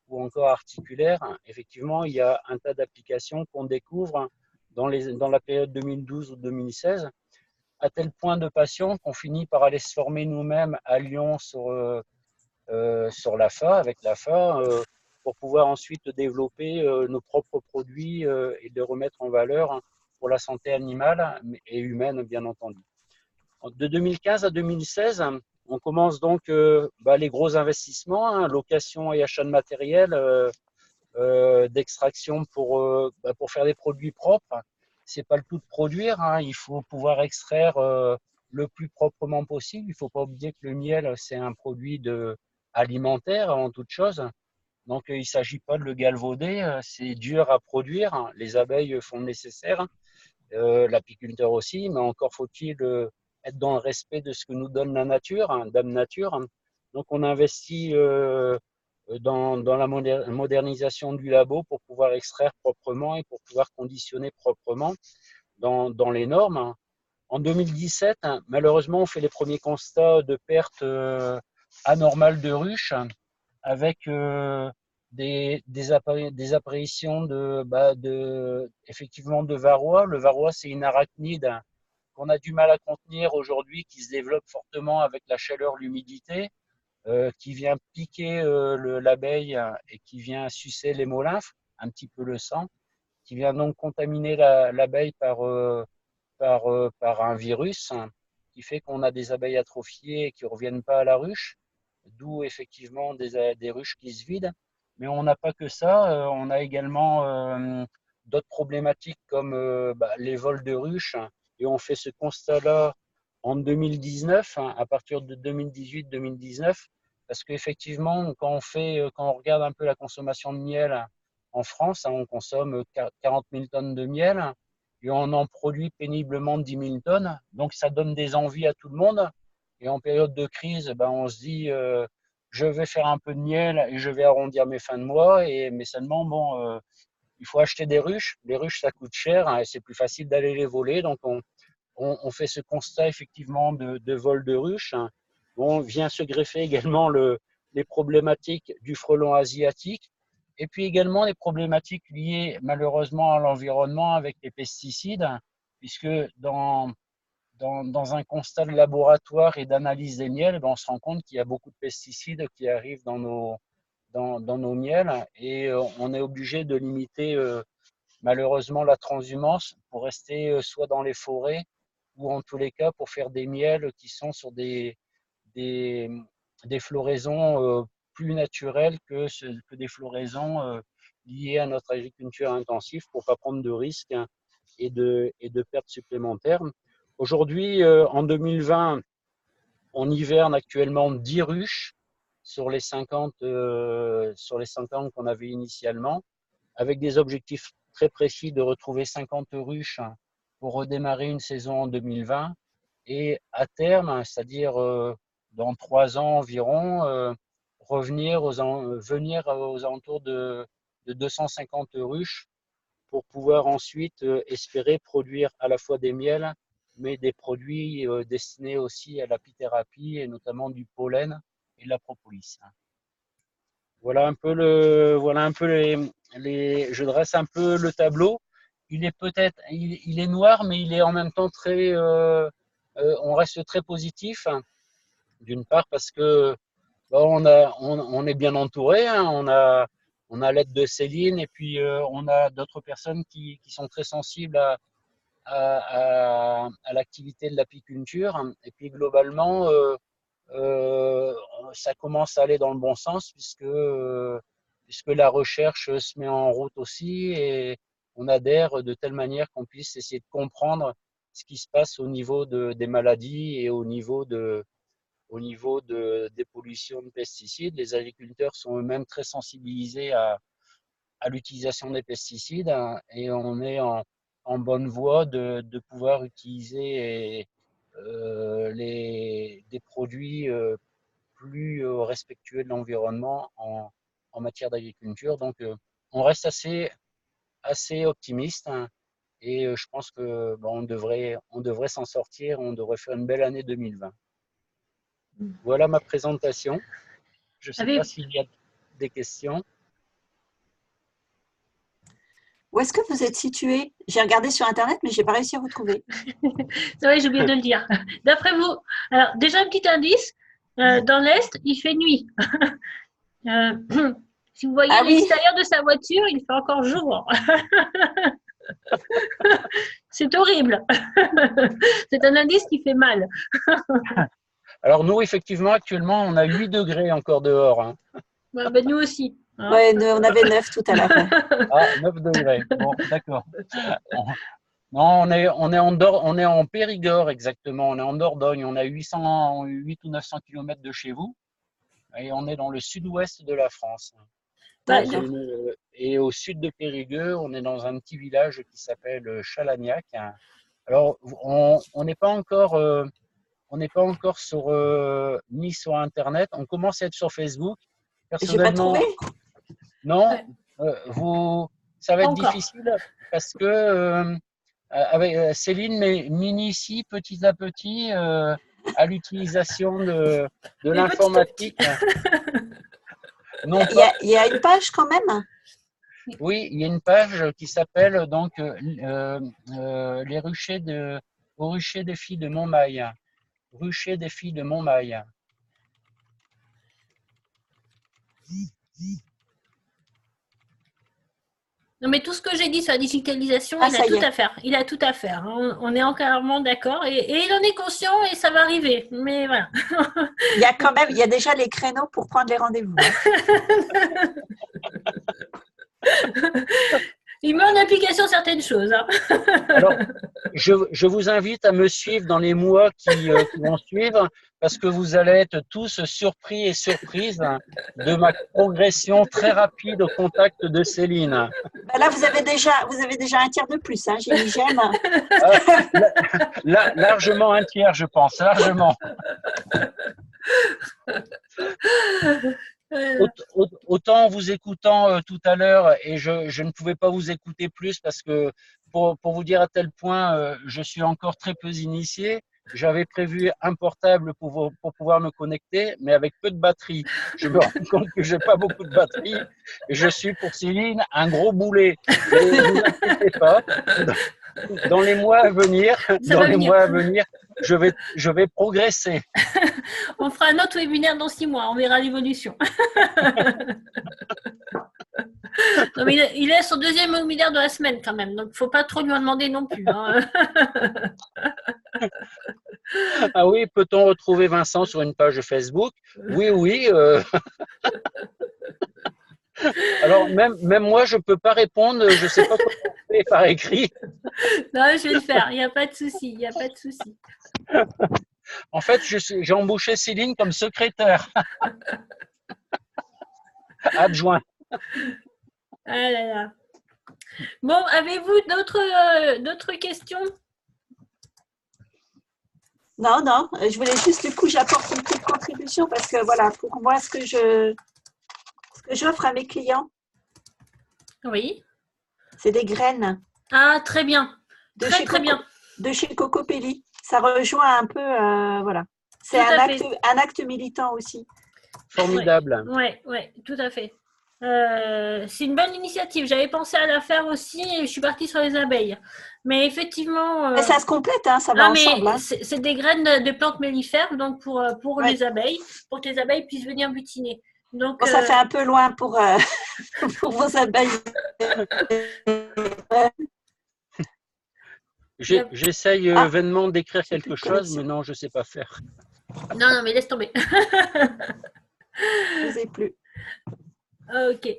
ou encore articulaire. Effectivement, il y a un tas d'applications qu'on découvre dans la période 2012 ou 2016, à tel point de passion qu'on finit par aller se former nous-mêmes à Lyon sur l'AFA, avec l'AFA, pour pouvoir ensuite développer nos propres produits et les remettre en valeur pour la santé animale et humaine, bien entendu. De 2015 à 2016, on commence donc les gros investissements, hein, location et achat de matériel d'extraction pour faire des produits propres. C'est pas le tout de produire, hein, il faut pouvoir extraire le plus proprement possible. Il ne faut pas oublier que le miel, c'est un produit alimentaire avant toute chose. Donc, il ne s'agit pas de le galvauder, c'est dur à produire. Hein. Les abeilles font le nécessaire, l'apiculteur aussi, mais encore faut-il être dans le respect de ce que nous donne la nature, hein, Dame Nature. Donc, on investit dans la modernisation du labo pour pouvoir extraire proprement et pour pouvoir conditionner proprement dans les normes. En 2017, malheureusement, on fait les premiers constats de perte anormale de ruches avec des apparitions effectivement de varroa. Le varroa, c'est une arachnide qu'on a du mal à contenir aujourd'hui, qui se développe fortement avec la chaleur, l'humidité, qui vient piquer l'abeille et qui vient sucer l'hémolymphe, un petit peu le sang, qui vient donc contaminer l'abeille par un virus qui fait qu'on a des abeilles atrophiées et qui ne reviennent pas à la ruche, d'où effectivement des ruches qui se vident. Mais on n'a pas que ça, on a également d'autres problématiques comme les vols de ruches. Et on fait ce constat-là en 2019, à partir de 2018-2019, parce qu'effectivement, quand on regarde un peu la consommation de miel en France, on consomme 40 000 tonnes de miel et on en produit péniblement 10 000 tonnes. Donc, ça donne des envies à tout le monde. Et en période de crise, on se dit, je vais faire un peu de miel et je vais arrondir mes fins de mois. Mais seulement, il faut acheter des ruches. Les ruches, ça coûte cher et c'est plus facile d'aller les voler. Donc, on fait ce constat effectivement de vol de ruches. On vient se greffer également les problématiques du frelon asiatique et puis également les problématiques liées malheureusement à l'environnement avec les pesticides, puisque dans un constat de laboratoire et d'analyse des miels, on se rend compte qu'il y a beaucoup de pesticides qui arrivent dans nos miels et on est obligé de limiter malheureusement la transhumance pour rester soit dans les forêts ou en tous les cas pour faire des miels qui sont sur des floraisons plus naturelles que des floraisons liées à notre agriculture intensive pour ne pas prendre de risques et de pertes supplémentaires. Aujourd'hui, en 2020, on hiverne actuellement 10 ruches sur les 50 qu'on avait initialement, avec des objectifs très précis de retrouver 50 ruches pour redémarrer une saison en 2020 et à terme, c'est-à-dire dans 3 ans environ, venir aux alentours de 250 ruches pour pouvoir ensuite espérer produire à la fois des miels, mais des produits destinés aussi à l'apithérapie et notamment du pollen et de la propolis. Voilà un peu je dresse un peu le tableau. Il est noir, mais il est en même temps on reste très positif. D'une part parce que on est bien entouré, on a l'aide de Céline et puis on a d'autres personnes qui sont très sensibles à l'activité de l'apiculture. Et puis globalement, ça commence à aller dans le bon sens puisque la recherche se met en route aussi et on adhère de telle manière qu'on puisse essayer de comprendre ce qui se passe au niveau des maladies et au niveau des pollutions de pesticides. Les agriculteurs sont eux-mêmes très sensibilisés à l'utilisation des pesticides et on est en bonne voie de pouvoir utiliser des produits plus respectueux de l'environnement en matière d'agriculture. Donc, on reste assez optimiste et je pense que on devrait s'en sortir, on devrait faire une belle année 2020. Voilà ma présentation. Je ne sais pas s'il y a des questions. Où est-ce que vous êtes situé? J'ai regardé sur Internet, mais je n'ai pas réussi à retrouver. C'est vrai, j'ai oublié de le dire. D'après vous, alors déjà un petit indice, dans l'Est, il fait nuit. Si vous voyez l'extérieur de sa voiture, il fait encore jour. C'est horrible. C'est un indice qui fait mal. Alors nous, effectivement, actuellement, on a 8 degrés encore dehors. Hein. Nous aussi. Hein. Ouais, on avait 9 tout à l'heure. Ouais. Ah, 9 degrés. Bon, d'accord. Non, on est en Périgord exactement. On est en Dordogne. On a 8 ou 900 km de chez vous. Et on est dans le sud-ouest de la France. Et au sud de Périgueux, on est dans un petit village qui s'appelle Chalagnac. Alors, on n'est pas encore ni sur Internet. On commence à être sur Facebook. Personnellement, j'ai pas trouvé. Non, ça va être difficile parce que avec Céline m'initie petit à petit à l'utilisation de Mais l'informatique. Non Il y pas, a, il y a une page quand même. oui, il y a une page qui s'appelle donc les ruchers au rucher des filles de Montmail. Rucher des filles de Montmail. Non, mais tout ce que j'ai dit sur la digitalisation, Ah, il a ça y tout est. à faire. Il a tout à faire. On est entièrement d'accord. Et il en est conscient et ça va arriver. Mais voilà. Il y a quand même, il y a déjà les créneaux pour prendre les rendez-vous. Il met en application certaines choses. Hein. Alors, je vous invite à me suivre dans les mois qui vont suivre parce que vous allez être tous surpris et surprises de ma progression très rapide au contact de Céline. Ben là, vous avez déjà un tiers de plus. Hein. J'ai mis j'aime. Largement un tiers, je pense, largement. Autant en vous écoutant tout à l'heure, et je ne pouvais pas vous écouter plus parce que pour vous dire à tel point, je suis encore très peu initié. J'avais prévu un portable pour pouvoir me connecter, mais avec peu de batterie. Je me rends compte que j'ai pas beaucoup de batterie et je suis pour Céline un gros boulet. Mais ne vous inquiétez pas, dans les mois à venir, je vais progresser. On fera un autre webinaire dans 6 mois, on verra l'évolution. Non, mais il est son deuxième webinaire de la semaine quand même, donc il ne faut pas trop lui en demander non plus. Hein. Ah oui, peut-on retrouver Vincent sur une page Facebook? Oui, oui. Alors, même moi, je ne peux pas répondre, je ne sais pas comment on fait par écrit. Non, je vais le faire, il n'y a pas de souci, il n'y a pas de souci. En fait, j'ai embauché Céline comme secrétaire adjoint. Ah là là. Bon, avez-vous d'autres questions? Non, non. Je voulais juste, du coup, j'apporte une petite contribution parce que voilà, pour moi, ce que j'offre à mes clients, Oui. c'est des graines. Ah, très bien. Très bien. De chez Cocopelli. Ça rejoint un peu, voilà. C'est un acte militant aussi. Formidable. Oui, tout à fait. C'est une bonne initiative. J'avais pensé à la faire aussi et je suis partie sur les abeilles. Mais effectivement… Mais ça se complète, hein, ça va ensemble. Hein. C'est des graines de plantes mellifères donc pour les abeilles, pour que les abeilles puissent venir butiner. Donc, bon, ça fait un peu loin pour, pour vos abeilles. J'essaye vainement d'écrire quelque chose, mais non, je ne sais pas faire. Non, mais laisse tomber. Je ne sais plus. Ok.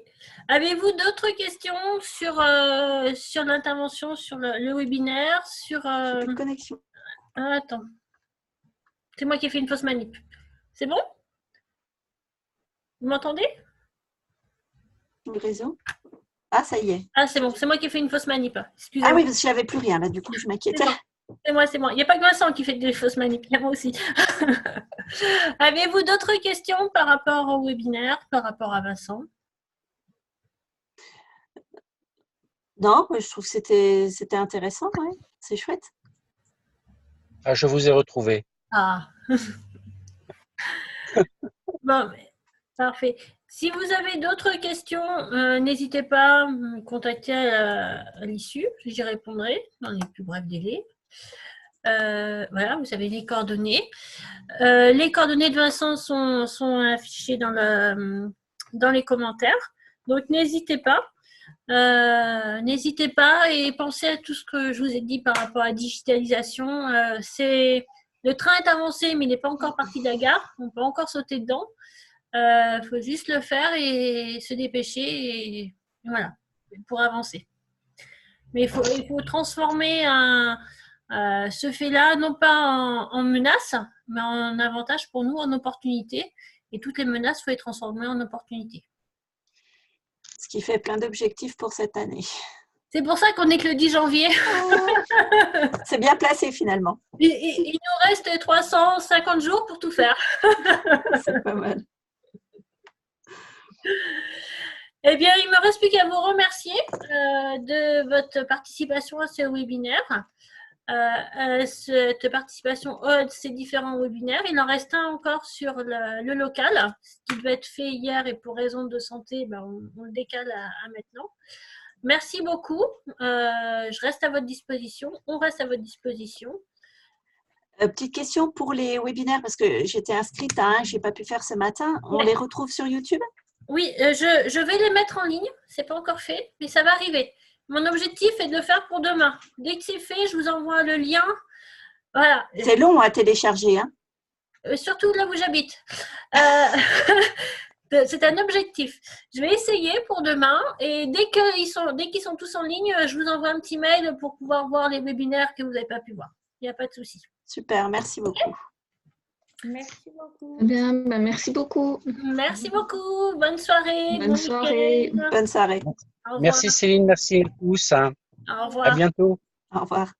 Avez-vous d'autres questions sur l'intervention, sur le webinaire, sur… Plus de connexion. Ah, attends. C'est moi qui ai fait une fausse manip. C'est bon? Vous m'entendez? Le réseau. Ah, ça y est. Ah, c'est bon. C'est moi qui ai fait une fausse manip. Excusez-moi. Ah oui, parce que je n'avais plus rien. Là, du coup, je m'inquiétais. C'est moi. Il n'y a pas que Vincent qui fait des fausses manip. Il y a moi aussi. Avez-vous d'autres questions par rapport au webinaire, par rapport à Vincent? Non, je trouve que c'était intéressant. Ouais. C'est chouette. Ah, je vous ai retrouvé. Ah. Bon, parfait. Si vous avez d'autres questions, n'hésitez pas à me contacter à l'issue. J'y répondrai dans les plus brefs délais. Voilà, vous avez les coordonnées. Les coordonnées de Vincent sont affichées dans les commentaires. Donc, n'hésitez pas. N'hésitez pas et pensez à tout ce que je vous ai dit par rapport à la digitalisation. Le train est avancé, mais il n'est pas encore parti de la gare. On peut encore sauter dedans. Faut juste le faire et se dépêcher et voilà, pour avancer. Mais il faut transformer ce fait-là, non pas en menace, mais en avantage pour nous, en opportunité. Et toutes les menaces, il faut les transformer en opportunités. Ce qui fait plein d'objectifs pour cette année. C'est pour ça qu'on n'est que le 10 janvier. C'est bien placé finalement. Il nous reste 350 jours pour tout faire. C'est pas mal. Eh bien, il ne me reste plus qu'à vous remercier de votre participation à ce webinaire. cette participation à ces différents webinaires. Il en reste un encore sur le local, ce qui devait être fait hier et pour raison de santé, on le décale à maintenant. Merci beaucoup. Je reste à votre disposition. On reste à votre disposition. Petite question pour les webinaires, parce que j'étais inscrite à un, je n'ai pas pu faire ce matin. On les retrouve sur YouTube? Oui, je vais les mettre en ligne. Ce n'est pas encore fait, mais ça va arriver. Mon objectif est de le faire pour demain. Dès que c'est fait, je vous envoie le lien. Voilà. C'est long à télécharger, hein? Surtout là où j'habite. C'est un objectif. Je vais essayer pour demain et dès qu'ils sont tous en ligne, je vous envoie un petit mail pour pouvoir voir les webinaires que vous n'avez pas pu voir. Il n'y a pas de souci. Super, merci beaucoup. Merci beaucoup. Bien, merci beaucoup. Merci beaucoup. Bonne soirée. Bonne soirée. Bonne soirée. Merci Céline, merci à tous. Au revoir. À bientôt. Au revoir.